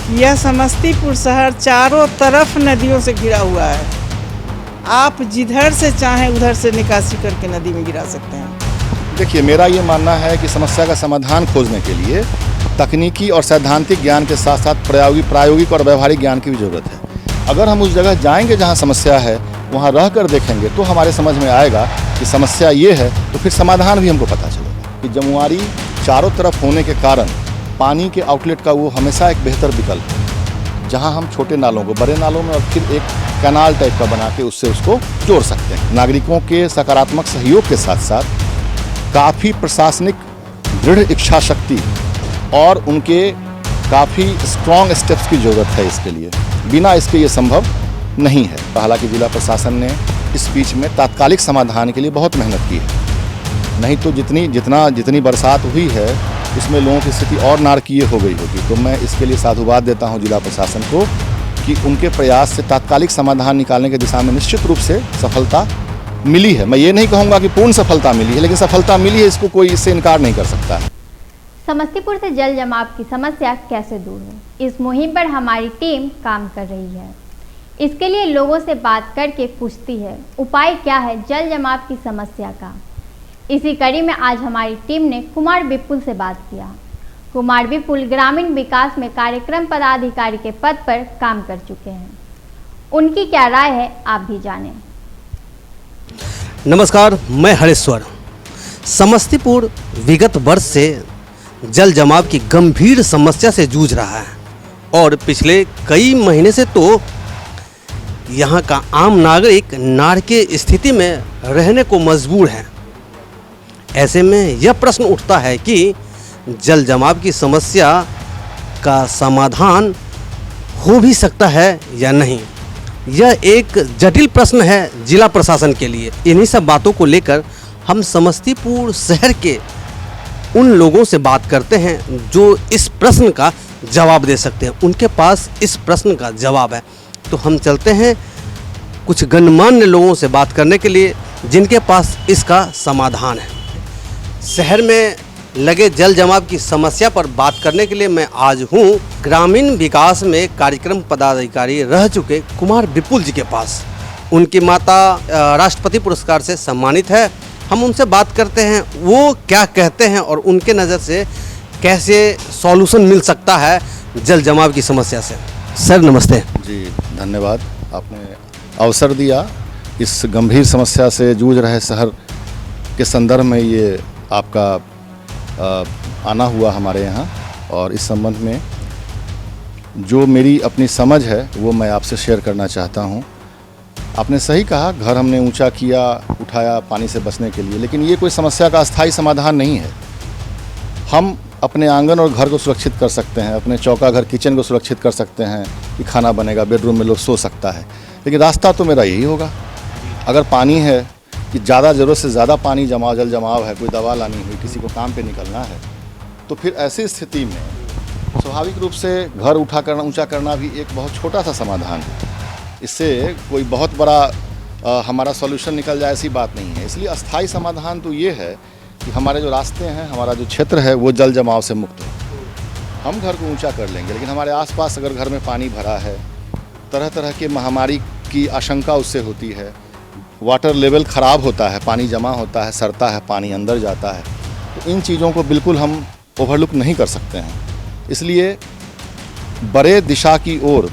यह समस्तीपुर शहर चारों तरफ नदियों से घिरा हुआ है। आप जिधर से चाहें उधर से निकासी करके नदी में गिरा सकते हैं। देखिए, मेरा ये मानना है कि समस्या का समाधान खोजने के लिए तकनीकी और सैद्धांतिक ज्ञान के साथ साथ प्रायोगिक और व्यवहारिक ज्ञान की भी ज़रूरत है। अगर हम उस जगह जाएंगे जहाँ समस्या है, वहाँ रह कर देखेंगे तो हमारे समझ में आएगा कि समस्या ये है, तो फिर समाधान भी हमको पता चलेगा कि जमुआरी चारों तरफ होने के कारण पानी के आउटलेट का वो हमेशा एक बेहतर विकल्प है, जहाँ हम छोटे नालों को बड़े नालों में और फिर एक कैनाल टाइप का बना के उससे उसको जोड़ सकते हैं। नागरिकों के सकारात्मक सहयोग के साथ साथ काफ़ी प्रशासनिक दृढ़ इच्छा शक्ति और उनके काफ़ी स्ट्रॉन्ग स्टेप्स की ज़रूरत है इसके लिए। बिना इसके ये संभव नहीं है। हालांकि जिला प्रशासन ने इस बीच में तात्कालिक समाधान के लिए बहुत मेहनत की है, नहीं तो जितनी बरसात हुई है इसमें लोगों की स्थिति और नारकीय हो गई होगी। तो मैं इसके लिए साधुवाद देता हूं जिला प्रशासन को कि उनके प्रयास से तात्कालिक समाधान निकालने की दिशा में निश्चित रूप से सफलता मिली है। मैं ये नहीं कहूँगा कि पूर्ण सफलता मिली है, लेकिन सफलता मिली है, इसको कोई इससे इनकार नहीं कर सकता है। समस्तीपुर से जल जमाव की समस्या कैसे दूर हो, इस मुहिम पर हमारी टीम काम कर रही है। इसके लिए लोगों से बात करके पूछती है उपाय क्या है जल जमाव की समस्या का। इसी कड़ी में आज हमारी टीम ने कुमार विपुल से बात किया। कुमार विपुल ग्रामीण विकास में कार्यक्रम पदाधिकारी के पद पर काम कर चुके हैं। उनकी क्या राय है आप भी जानें। नमस्कार, मैं हरेश्वर। समस्तीपुर विगत वर्ष से जल जमाव की गंभीर समस्या से जूझ रहा है और पिछले कई महीने से तो यहाँ का आम नागरिक नाड़ के स्थिति में रहने को मजबूर है। ऐसे में यह प्रश्न उठता है कि जल जमाव की समस्या का समाधान हो भी सकता है या नहीं। यह एक जटिल प्रश्न है जिला प्रशासन के लिए। इन्हीं सब बातों को लेकर हम समस्तीपुर शहर के उन लोगों से बात करते हैं जो इस प्रश्न का जवाब दे सकते हैं। उनके पास इस प्रश्न का जवाब है। तो हम चलते हैं कुछ गणमान्य लोगों से बात करने के लिए जिनके पास इसका समाधान है। शहर में लगे जल जमाव की समस्या पर बात करने के लिए मैं आज हूँ ग्रामीण विकास में कार्यक्रम पदाधिकारी रह चुके कुमार विपुल जी के पास। उनकी माता राष्ट्रपति पुरस्कार से सम्मानित है। हम उनसे बात करते हैं वो क्या कहते हैं और उनके नज़र से कैसे सॉल्यूशन मिल सकता है जल जमाव की समस्या से। सर नमस्ते। जी धन्यवाद, आपने अवसर दिया। इस गंभीर समस्या से जूझ रहे शहर के संदर्भ में ये आपका आना हुआ हमारे यहाँ, और इस संबंध में जो मेरी अपनी समझ है वो मैं आपसे शेयर करना चाहता हूँ। आपने सही कहा, घर हमने ऊंचा किया उठाया पानी से बचने के लिए, लेकिन ये कोई समस्या का अस्थायी समाधान नहीं है। हम अपने आंगन और घर को सुरक्षित कर सकते हैं, अपने चौका घर किचन को सुरक्षित कर सकते हैं कि खाना बनेगा, बेडरूम में लोग सो सकता है, लेकिन रास्ता तो मेरा यही होगा। अगर पानी है कि ज़्यादा ज़रूरत से ज़्यादा पानी जल जमाव है, कोई दवा लानी हुई, किसी को काम पे निकलना है, तो फिर ऐसी स्थिति में स्वाभाविक रूप से घर ऊंचा करना भी एक बहुत छोटा सा समाधान है। इससे कोई बहुत बड़ा हमारा सॉल्यूशन निकल जाए ऐसी बात नहीं है। इसलिए अस्थाई समाधान तो ये है कि हमारे जो रास्ते हैं, हमारा जो क्षेत्र है वो जल जमाव से मुक्त हो। हम घर को ऊंचा कर लेंगे, लेकिन हमारे आसपास अगर घर में पानी भरा है, तरह तरह के महामारी की आशंका उससे होती है, वाटर लेवल ख़राब होता है, पानी जमा होता है, सड़ता है, पानी अंदर जाता है, तो इन चीज़ों को बिल्कुल हम ओवरलुक नहीं कर सकते हैं। इसलिए बड़े दिशा की ओर,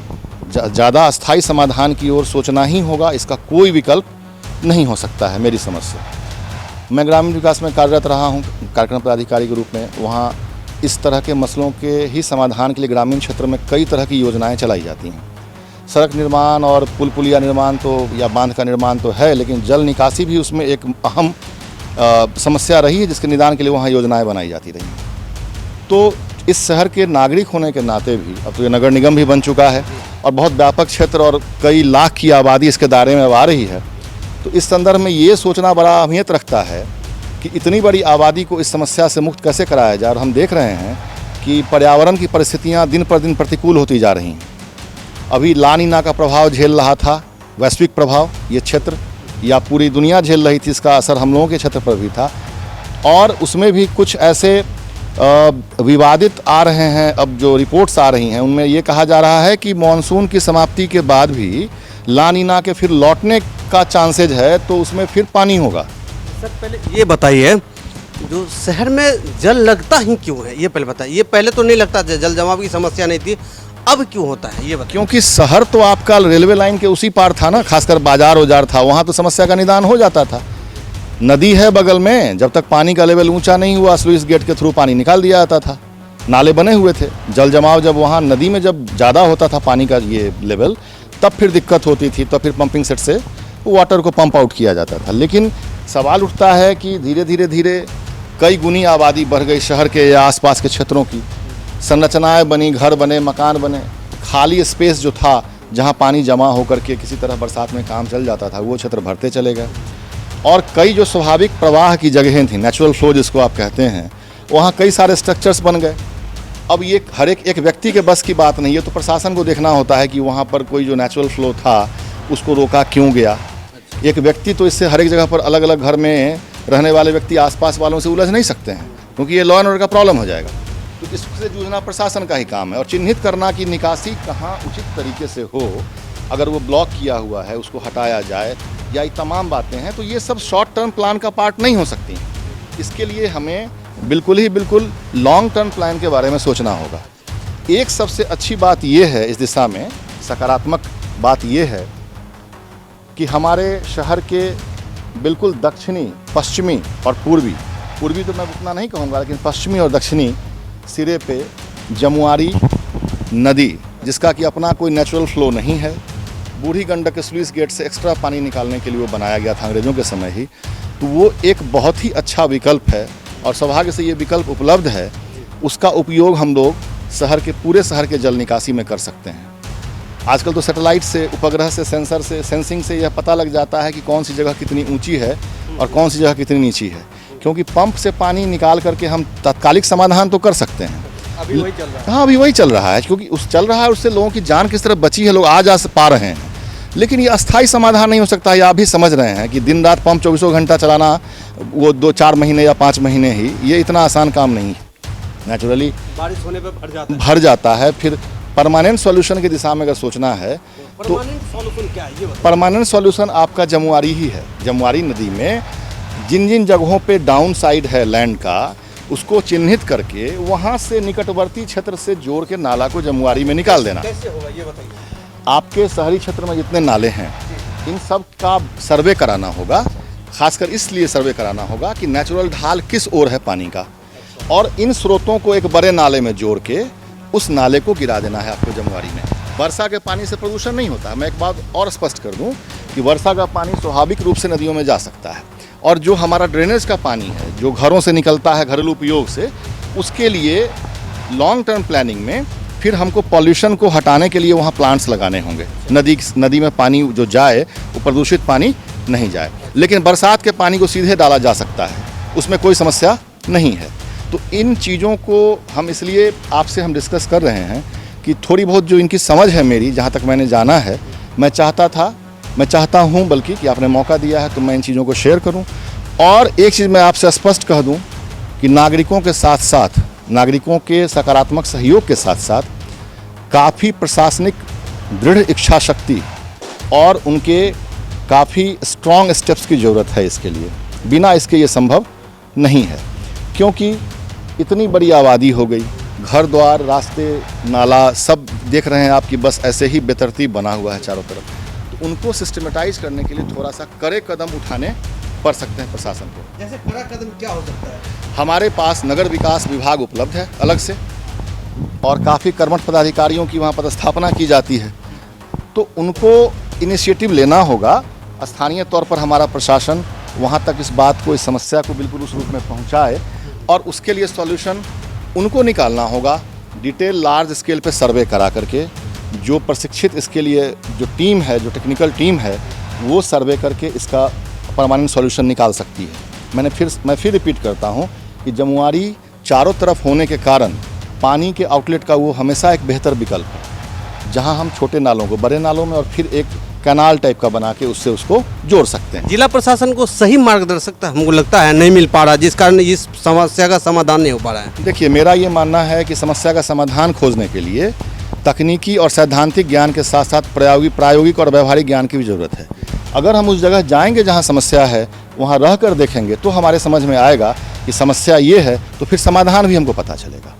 ज़्यादा अस्थायी समाधान की ओर सोचना ही होगा। इसका कोई विकल्प नहीं हो सकता है मेरी समझ से। मैं ग्रामीण विकास में कार्यरत रहा हूँ कार्यक्रम पदाधिकारी के रूप में। वहाँ इस तरह के मसलों के ही समाधान के लिए ग्रामीण क्षेत्र में कई तरह की योजनाएँ चलाई जाती हैं। सड़क निर्माण और पुल पुलिया निर्माण तो या बांध का निर्माण तो है, लेकिन जल निकासी भी उसमें एक अहम समस्या रही है, जिसके निदान के लिए वहाँ योजनाएं बनाई जाती रही। तो इस शहर के नागरिक होने के नाते भी अब तो ये नगर निगम भी बन चुका है और बहुत व्यापक क्षेत्र और कई लाख की आबादी इसके दायरे में आ रही है। तो इस संदर्भ में ये सोचना बड़ा अहमियत रखता है कि इतनी बड़ी आबादी को इस समस्या से मुक्त कैसे कराया जाए। और हम देख रहे हैं कि पर्यावरण की परिस्थितियाँ दिन पर दिन प्रतिकूल होती जा रही हैं। अभी ला नीना का प्रभाव झेल रहा था, वैश्विक प्रभाव ये क्षेत्र या पूरी दुनिया झेल रही थी, इसका असर हम लोगों के क्षेत्र पर भी था। और उसमें भी कुछ ऐसे विवादित आ रहे हैं, अब जो रिपोर्ट्स आ रही हैं उनमें ये कहा जा रहा है कि मानसून की समाप्ति के बाद भी ला नीना के फिर लौटने का चांसेज है, तो उसमें फिर पानी होगा। सर पहले ये बताइए, जो शहर में जल लगता ही क्यों है, ये पहले बताइए। ये पहले तो नहीं लगता था, जल जमाव की समस्या नहीं थी, अब क्यों होता है ये बताइए। क्योंकि शहर तो आपका रेलवे लाइन के उसी पार था ना, खासकर बाजार औजार था, वहाँ तो समस्या का निदान हो जाता था। नदी है बगल में, जब तक पानी का लेवल ऊंचा नहीं हुआ स्लुइस गेट के थ्रू पानी निकाल दिया जाता था, नाले बने हुए थे। जल जमाव जब वहाँ नदी में जब ज़्यादा होता था पानी का ये लेवल, तब फिर दिक्कत होती थी, तो फिर पंपिंग सेट से वाटर को पंप आउट किया जाता था। लेकिन सवाल उठता है कि धीरे धीरे कई गुनी आबादी बढ़ गई शहर के या आसपास के क्षेत्रों की, संरचनाएं बनी, घर बने, मकान बने, खाली स्पेस जो था जहां पानी जमा होकर के किसी तरह बरसात में काम चल जाता था, वो क्षेत्र भरते चले गए। और कई जो स्वाभाविक प्रवाह की जगहें थी, नेचुरल फ्लो जिसको आप कहते हैं, वहाँ कई सारे स्ट्रक्चर्स बन गए। अब ये हर एक व्यक्ति के बस की बात नहीं है, तो प्रशासन को देखना होता है कि वहाँ पर कोई जो नेचुरल फ्लो था उसको रोका क्यों गया। एक व्यक्ति तो इससे हर एक जगह पर अलग अलग घर में रहने वाले व्यक्ति आसपास वालों से उलझ नहीं सकते हैं, क्योंकि ये लॉ एंड ऑर्डर का प्रॉब्लम हो जाएगा। तो इससे जूझना प्रशासन का ही काम है, और चिन्हित करना कि निकासी कहाँ उचित तरीके से हो, अगर वो ब्लॉक किया हुआ है उसको हटाया जाए, या ये तमाम बातें हैं, तो ये सब शॉर्ट टर्म प्लान का पार्ट नहीं हो सकती। इसके लिए हमें बिल्कुल लॉन्ग टर्म प्लान के बारे में सोचना होगा। एक सबसे अच्छी बात ये है इस दिशा में, सकारात्मक बात ये है कि हमारे शहर के बिल्कुल दक्षिणी, पश्चिमी और पूर्वी तो मैं उतना नहीं कहूँगा, लेकिन पश्चिमी और दक्षिणी सिरे पे जमुआरी नदी, जिसका कि अपना कोई नेचुरल फ्लो नहीं है, बूढ़ी गंडक के स्लुइस गेट से एक्स्ट्रा पानी निकालने के लिए वो बनाया गया था अंग्रेज़ों के समय ही, तो वो एक बहुत ही अच्छा विकल्प है, और सौभाग्य से ये विकल्प उपलब्ध है। उसका उपयोग हम लोग पूरे शहर के जल निकासी में कर सकते हैं। आजकल तो सैटेलाइट से, उपग्रह से, सेंसर से, सेंसिंग से यह पता लग जाता है कि कौन सी जगह कितनी ऊंची है और कौन सी जगह कितनी नीची है, क्योंकि पंप से पानी निकाल करके हम तात्कालिक समाधान तो कर सकते हैं। अभी वही चल रहा है। हाँ, अभी वही चल रहा है, क्योंकि चल रहा है, उससे लोगों की जान किस तरह बची है, लोग आ जा पा रहे हैं। लेकिन ये अस्थायी समाधान नहीं हो सकता, ये आप भी समझ रहे हैं कि दिन रात पंप 24 घंटा चलाना, वो 2-4 महीने या 5 महीने ही, ये इतना आसान काम नहीं है। नेचुरली बारिश होने पर भर जाता है। फिर परमानेंट सॉल्यूशन की दिशा में अगर सोचना है तो सॉल्यूशन क्या है ये बताइए। परमानेंट सॉल्यूशन आपका जमुआरी ही है। जमुआरी नदी में जिन जगहों पे डाउन साइड है लैंड का, उसको चिन्हित करके वहाँ से निकटवर्ती क्षेत्र से जोड़ के नाला को जमुआरी में निकाल देना। कैसे होगा ये बताइए। आपके शहरी क्षेत्र में जितने नाले हैं, इन सब का सर्वे कराना होगा। खासकर इसलिए सर्वे कराना होगा कि नेचुरल ढाल किस ओर है पानी का, और इन स्रोतों को एक बड़े नाले में जोड़ के उस नाले को गिरा देना है आपको जमुआरी में। वर्षा के पानी से प्रदूषण नहीं होता। मैं एक बात और स्पष्ट कर दूं कि वर्षा का पानी स्वाभाविक रूप से नदियों में जा सकता है, और जो हमारा ड्रेनेज का पानी है जो घरों से निकलता है घरेलू उपयोग से, उसके लिए लॉन्ग टर्म प्लानिंग में फिर हमको पॉल्यूशन को हटाने के लिए वहाँ प्लांट्स लगाने होंगे। नदी में पानी जो जाए वो प्रदूषित पानी नहीं जाए, लेकिन बरसात के पानी को सीधे डाला जा सकता है, उसमें कोई समस्या नहीं है। तो इन चीज़ों को हम इसलिए आपसे हम डिस्कस कर रहे हैं कि थोड़ी बहुत जो इनकी समझ है मेरी, जहाँ तक मैंने जाना है, मैं चाहता हूँ बल्कि कि आपने मौका दिया है तो मैं इन चीज़ों को शेयर करूँ। और एक चीज़ मैं आपसे स्पष्ट कह दूँ कि नागरिकों के साथ साथ, नागरिकों के सकारात्मक सहयोग के साथ साथ काफ़ी प्रशासनिक दृढ़ इच्छा शक्ति और उनके काफ़ी स्ट्रॉन्ग स्टेप्स की ज़रूरत है इसके लिए। बिना इसके ये संभव नहीं है, क्योंकि इतनी बड़ी आबादी हो गई, घर द्वार, रास्ते, नाला सब देख रहे हैं आपकी, बस ऐसे ही बेतरतीब बना हुआ है चारों तरफ। तो उनको सिस्टमेटाइज करने के लिए थोड़ा सा कड़े कदम उठाने पड़ सकते हैं प्रशासन को। जैसे कड़ा कदम क्या हो सकता है? हमारे पास नगर विकास विभाग उपलब्ध है अलग से, और काफ़ी कर्मठ पदाधिकारियों की वहाँ पदस्थापना की जाती है। तो उनको इनिशिएटिव लेना होगा। स्थानीय तौर पर हमारा प्रशासन वहाँ तक इस बात को, इस समस्या को बिल्कुल उस रूप में पहुँचाए, और उसके लिए सॉल्यूशन उनको निकालना होगा। डिटेल लार्ज स्केल पे सर्वे करा करके, जो प्रशिक्षित इसके लिए जो टीम है, जो टेक्निकल टीम है, वो सर्वे करके इसका परमानेंट सॉल्यूशन निकाल सकती है। मैं फिर रिपीट करता हूँ कि जमुआरी चारों तरफ होने के कारण पानी के आउटलेट का वो हमेशा एक बेहतर विकल्प है, जहाँ हम छोटे नालों को बड़े नालों में और फिर एक कैनाल टाइप का बना के उससे उसको जोड़ सकते हैं। जिला प्रशासन को सही मार्गदर्शक हमको लगता है नहीं मिल पा रहा, जिस कारण इस समस्या का समाधान नहीं हो पा रहा है। देखिए, मेरा ये मानना है कि समस्या का समाधान खोजने के लिए तकनीकी और सैद्धांतिक ज्ञान के साथ साथ प्रायोगिक और व्यवहारिक ज्ञान की भी ज़रूरत है। अगर हम उस जगह जाएंगे जहाँ समस्या है, वहाँ रह कर देखेंगे तो हमारे समझ में आएगा कि समस्या ये है, तो फिर समाधान भी हमको पता चलेगा।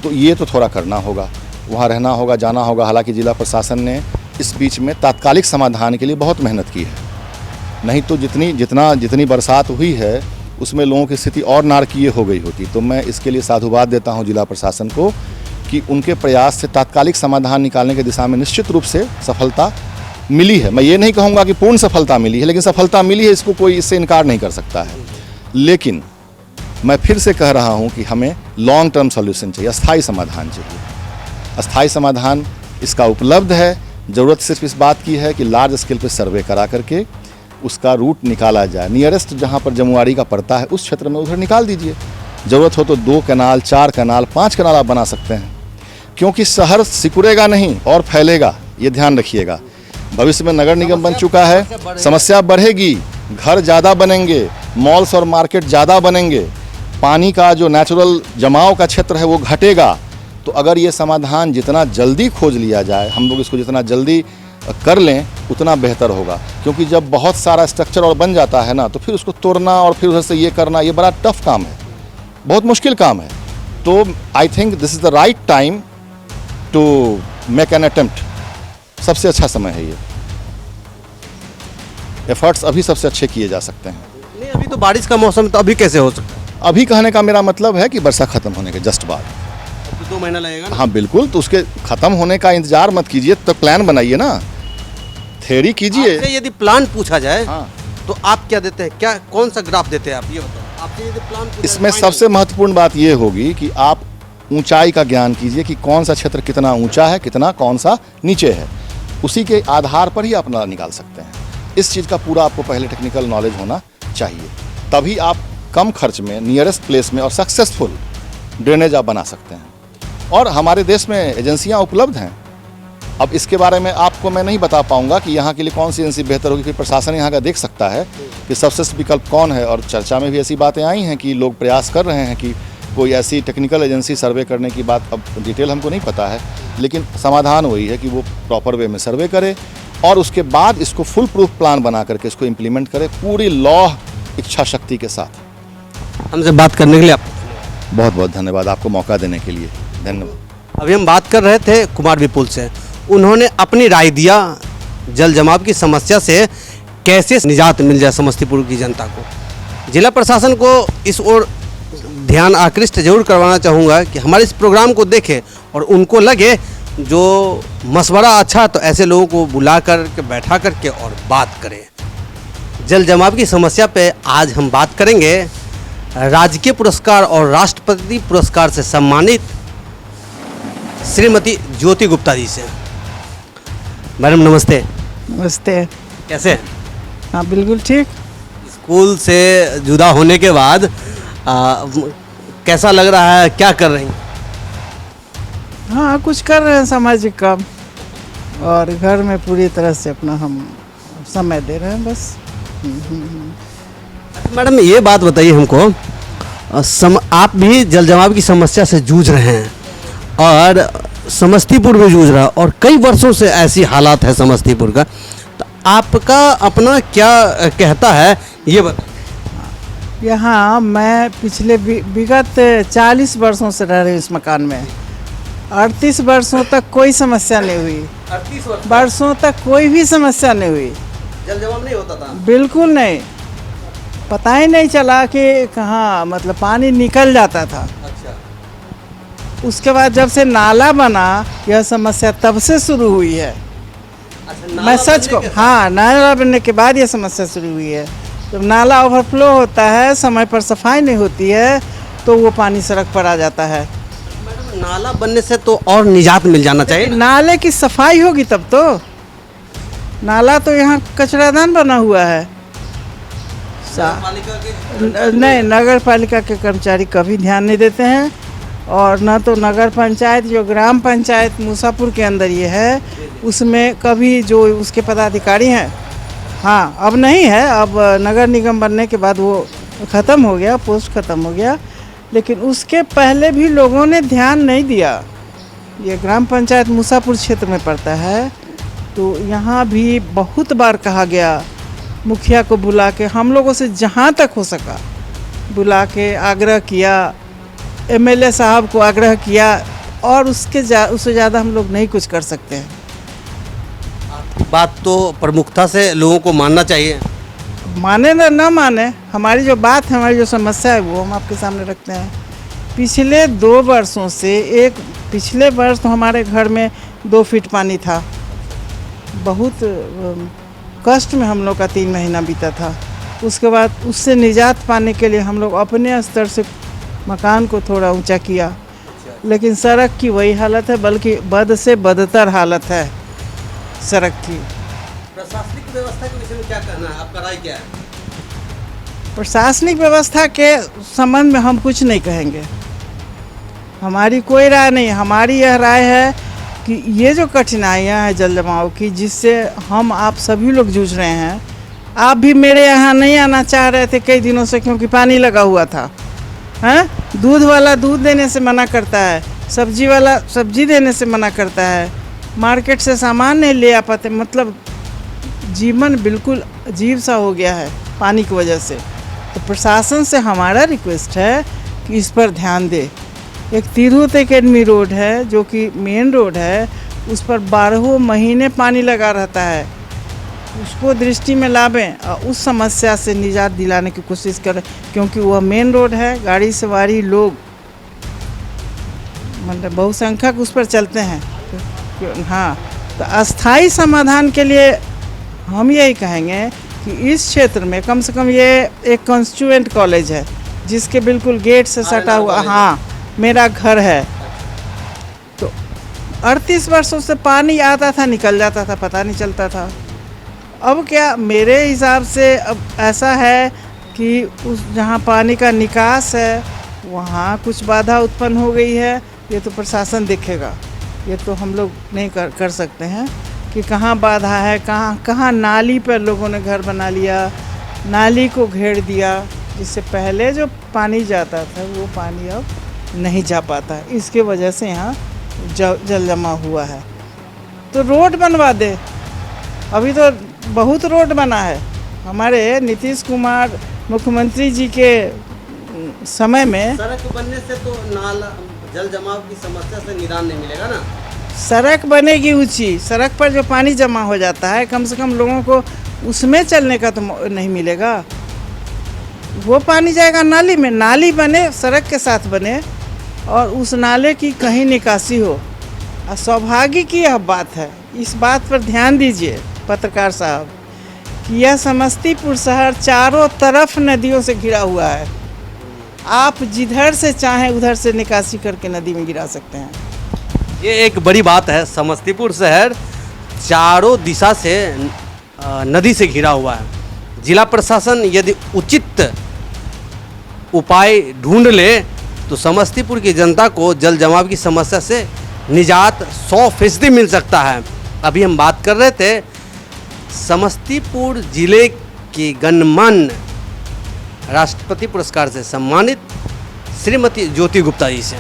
तो ये तो थोड़ा करना होगा, वहाँ रहना होगा, जाना होगा। हालांकि जिला प्रशासन ने इस बीच में तात्कालिक समाधान के लिए बहुत मेहनत की है, नहीं तो जितनी बरसात हुई है उसमें लोगों की स्थिति और नारकीय हो गई होती। तो मैं इसके लिए साधुवाद देता हूँ जिला प्रशासन को कि उनके प्रयास से तात्कालिक समाधान निकालने की दिशा में निश्चित रूप से सफलता मिली है। मैं ये नहीं कहूँगा कि पूर्ण सफलता मिली है, लेकिन सफलता मिली है, इसको कोई इससे इनकार नहीं कर सकता है। लेकिन मैं फिर से कह रहा हूँ कि हमें लॉन्ग टर्म सॉल्यूशन चाहिए, अस्थायी समाधान चाहिए। अस्थायी समाधान इसका उपलब्ध है। ज़रूरत सिर्फ इस बात की है कि लार्ज स्केल पे सर्वे करा करके उसका रूट निकाला जाए। नियरेस्ट जहाँ पर जमुआड़ी का पड़ता है उस क्षेत्र में उधर निकाल दीजिए। ज़रूरत हो तो 2 कैनाल, 4 कैनाल, 5 कैनाल आप बना सकते हैं, क्योंकि शहर सिकुड़ेगा नहीं और फैलेगा, ये ध्यान रखिएगा। भविष्य में नगर निगम बन चुका है, समस्या बढ़ेगी, घर ज़्यादा बनेंगे, मॉल्स और मार्केट ज़्यादा बनेंगे, पानी का जो नेचुरल जमाव का क्षेत्र है वो घटेगा। तो अगर ये समाधान जितना जल्दी खोज लिया जाए, हम लोग इसको जितना जल्दी कर लें उतना बेहतर होगा। क्योंकि जब बहुत सारा स्ट्रक्चर और बन जाता है ना, तो फिर उसको तोड़ना और फिर उधर से ये करना, ये बड़ा टफ काम है, बहुत मुश्किल काम है। तो I think this is the right time to make an attempt. सबसे अच्छा समय है ये, एफर्ट्स अभी सबसे अच्छे किए जा सकते हैं। नहीं, अभी तो बारिश का मौसम है, तो अभी कैसे हो सकता है? अभी कहने का मेरा मतलब है कि वर्षा खत्म होने के जस्ट बाद। अब तो 2 महीना लगेगा ना? हाँ बिल्कुल, तो उसके खत्म होने का इंतजार मत कीजिए, तो प्लान बनाइए ना, थ्योरी कीजिए। आपसे यदि प्लान पूछा जाए हाँ, तो आप क्या देते हैं? क्या कौन सा ग्राफ देते हैं आप, ये बताओ। आपसे यदि प्लान पूछा इसमें जाए, सबसे महत्वपूर्ण बात ये होगी कि आप ऊंचाई का ज्ञान कीजिए कि कौन सा क्षेत्र कितना ऊंचा है, कितना कौन सा नीचे है। उसी के आधार पर ही आप निकाल सकते हैं। इस चीज़ का पूरा आपको पहले टेक्निकल नॉलेज होना चाहिए, तभी आप कम खर्च में नियरेस्ट प्लेस में और सक्सेसफुल ड्रेनेज आप बना सकते हैं। और हमारे देश में एजेंसियां उपलब्ध हैं। अब इसके बारे में आपको मैं नहीं बता पाऊंगा कि यहाँ के लिए कौन सी एजेंसी बेहतर होगी, फिर प्रशासन यहाँ का देख सकता है कि सबसे विकल्प कौन है। और चर्चा में भी ऐसी बातें आई हैं कि लोग प्रयास कर रहे हैं कि कोई ऐसी टेक्निकल एजेंसी सर्वे करने की बात, अब डिटेल हमको नहीं पता है, लेकिन समाधान वही है कि वो प्रॉपर वे में सर्वे करे और उसके बाद इसको फुल प्रूफ प्लान बना करके इसको इम्प्लीमेंट करे पूरी लॉ इच्छा शक्ति के साथ। हमसे बात करने के लिए आप बहुत बहुत धन्यवाद आपको मौका देने के लिए, धन्यवाद। अभी हम बात कर रहे थे कुमार विपुल से, उन्होंने अपनी राय दिया जल जमाव की समस्या से कैसे निजात मिल जाए समस्तीपुर की जनता को। जिला प्रशासन को इस ओर ध्यान आकृष्ट जरूर करवाना चाहूँगा कि हमारे इस प्रोग्राम को देखें और उनको लगे जो मशवरा अच्छा तो ऐसे लोगों को बुला कर के बैठा करके और बात करें। जल जमाव की समस्या पे आज हम बात करेंगे राजकीय पुरस्कार और राष्ट्रपति पुरस्कार से सम्मानित श्रीमती ज्योति गुप्ता जी से। मैडम नमस्ते। नमस्ते। कैसे? हाँ बिल्कुल ठीक। स्कूल से जुदा होने के बाद कैसा लग रहा है, क्या कर रही हैं? हाँ कुछ कर रहे हैं सामाजिक काम और घर में पूरी तरह से अपना हम समय दे रहे हैं बस। मैडम ये बात बताइए हमको, आप भी जल जमाव की समस्या से जूझ रहे हैं और समस्तीपुर भी जूझ रहा है और कई वर्षों से ऐसी हालात है समस्तीपुर का, तो आपका अपना क्या कहता है ये बताइए। यहाँ मैं पिछले विगत 40 वर्षों से रह रही हूँ इस मकान में। 38 वर्षों तक कोई समस्या नहीं हुई। 38 वर्षों तक कोई भी समस्या नहीं हुई, जल जमाव नहीं होता था? बिल्कुल नहीं, पता ही नहीं चला कि कहाँ मतलब पानी निकल जाता था। अच्छा। उसके बाद जब से नाला बना यह समस्या तब से शुरू हुई है। अच्छा, मैं सच को हाँ, नाला बनने के बाद यह समस्या शुरू हुई है। जब नाला ओवरफ्लो होता है, समय पर सफाई नहीं होती है, तो वो पानी सड़क पर आ जाता है। मैडम नाला बनने से तो और निजात मिल जाना चाहिए। नाले की सफाई होगी तब तो। नाला तो यहाँ कचरादान बना हुआ है। नहीं, नगर पालिका के कर्मचारी कभी ध्यान नहीं देते हैं और न तो नगर पंचायत जो ग्राम पंचायत मूसापुर के अंदर ये है उसमें कभी जो उसके पदाधिकारी हैं, हाँ अब नहीं है, अब नगर निगम बनने के बाद वो ख़त्म हो गया, पोस्ट ख़त्म हो गया, लेकिन उसके पहले भी लोगों ने ध्यान नहीं दिया। ये ग्राम पंचायत मूसापुर क्षेत्र में पड़ता है, तो यहाँ भी बहुत बार कहा गया, मुखिया को बुला के हम लोगों से जहाँ तक हो सका बुला के आग्रह किया, एमएलए साहब को आग्रह किया, और उससे ज़्यादा हम लोग नहीं कुछ कर सकते हैं। आपकी बात तो प्रमुखता से लोगों को मानना चाहिए। माने ना माने, हमारी जो बात है, हमारी जो समस्या है वो हम आपके सामने रखते हैं। पिछले 2 वर्षों से पिछले वर्ष तो हमारे घर में 2 फीट पानी था, बहुत कष्ट में हम लोग का 3 महीना बीता था। उसके बाद उससे निजात पाने के लिए हम लोग अपने स्तर से मकान को थोड़ा ऊंचा किया, लेकिन सड़क की वही हालत है, बल्कि बद से बदतर हालत है सड़क की। प्रशासनिक व्यवस्था के विषय में क्या कहना है, आपका राय क्या है? प्रशासनिक व्यवस्था के संबंध में हम कुछ नहीं कहेंगे, हमारी कोई राय नहीं। हमारी यह राय है कि ये जो कठिनाइयाँ हैं जल जमाव की, जिससे हम आप सभी लोग जूझ रहे हैं, आप भी मेरे यहाँ नहीं आना चाह रहे थे कई दिनों से, क्योंकि पानी लगा हुआ था। हैं, दूध वाला दूध देने से मना करता है, सब्जी वाला सब्जी देने से मना करता है, मार्केट से सामान नहीं ले आ पाते, मतलब जीवन बिल्कुल अजीब सा हो गया है पानी की वजह से। तो प्रशासन से हमारा रिक्वेस्ट है कि इस पर ध्यान दे। एक तिरहुत एकेडमी रोड है जो कि मेन रोड है, उस पर 12 महीने पानी लगा रहता है, उसको दृष्टि में लावें और उस समस्या से निजात दिलाने की कोशिश करें, क्योंकि वह मेन रोड है, गाड़ी सवारी लोग मतलब बहुसंख्यक उस पर चलते हैं। हाँ, तो अस्थाई समाधान के लिए हम यही कहेंगे कि इस क्षेत्र में कम से कम ये एक कॉन्स्टिट्यूएंट कॉलेज है, जिसके बिल्कुल गेट से सटा हुआ, हाँ मेरा घर है, तो 38 वर्षों से पानी आता था, निकल जाता था, पता नहीं चलता था। अब क्या मेरे हिसाब से अब ऐसा है कि उस जहाँ पानी का निकास है वहाँ कुछ बाधा उत्पन्न हो गई है, ये तो प्रशासन देखेगा, ये तो हम लोग नहीं कर सकते हैं कि कहाँ बाधा है, कहाँ नाली पर लोगों ने घर बना लिया, नाली को घेर दिया, जिससे पहले जो पानी जाता था वो पानी अब नहीं जा पाता है, इसके वजह से यहाँ जल जमा हुआ है। तो रोड बनवा दे, अभी तो बहुत रोड बना है, हमारे नीतीश कुमार मुख्यमंत्री जी के समय में। सड़क बनने से तो नाला जल जमाव की समस्या से निदान नहीं मिलेगा ना। सड़क बनेगी ऊंची, सड़क पर जो पानी जमा हो जाता है कम से कम लोगों को उसमें चलने का तो नहीं मिलेगा, वो पानी जाएगा नाली में। नाली बने, सड़क के साथ बने, और उस नाले की कहीं निकासी हो। सौभाग्य की यह बात है, इस बात पर ध्यान दीजिए पत्रकार साहब, कि यह समस्तीपुर शहर चारों तरफ नदियों से घिरा हुआ है, आप जिधर से चाहें उधर से निकासी करके नदी में गिरा सकते हैं। ये एक बड़ी बात है, समस्तीपुर शहर चारों दिशा से नदी से घिरा हुआ है। जिला प्रशासन यदि उचित उपाय ढूंढ ले तो समस्तीपुर की जनता को जल जमाव की समस्या से निजात 100% मिल सकता है। अभी हम बात कर रहे थे समस्तीपुर जिले की गणमान्य राष्ट्रपति पुरस्कार से सम्मानित श्रीमती ज्योति गुप्ता जी से।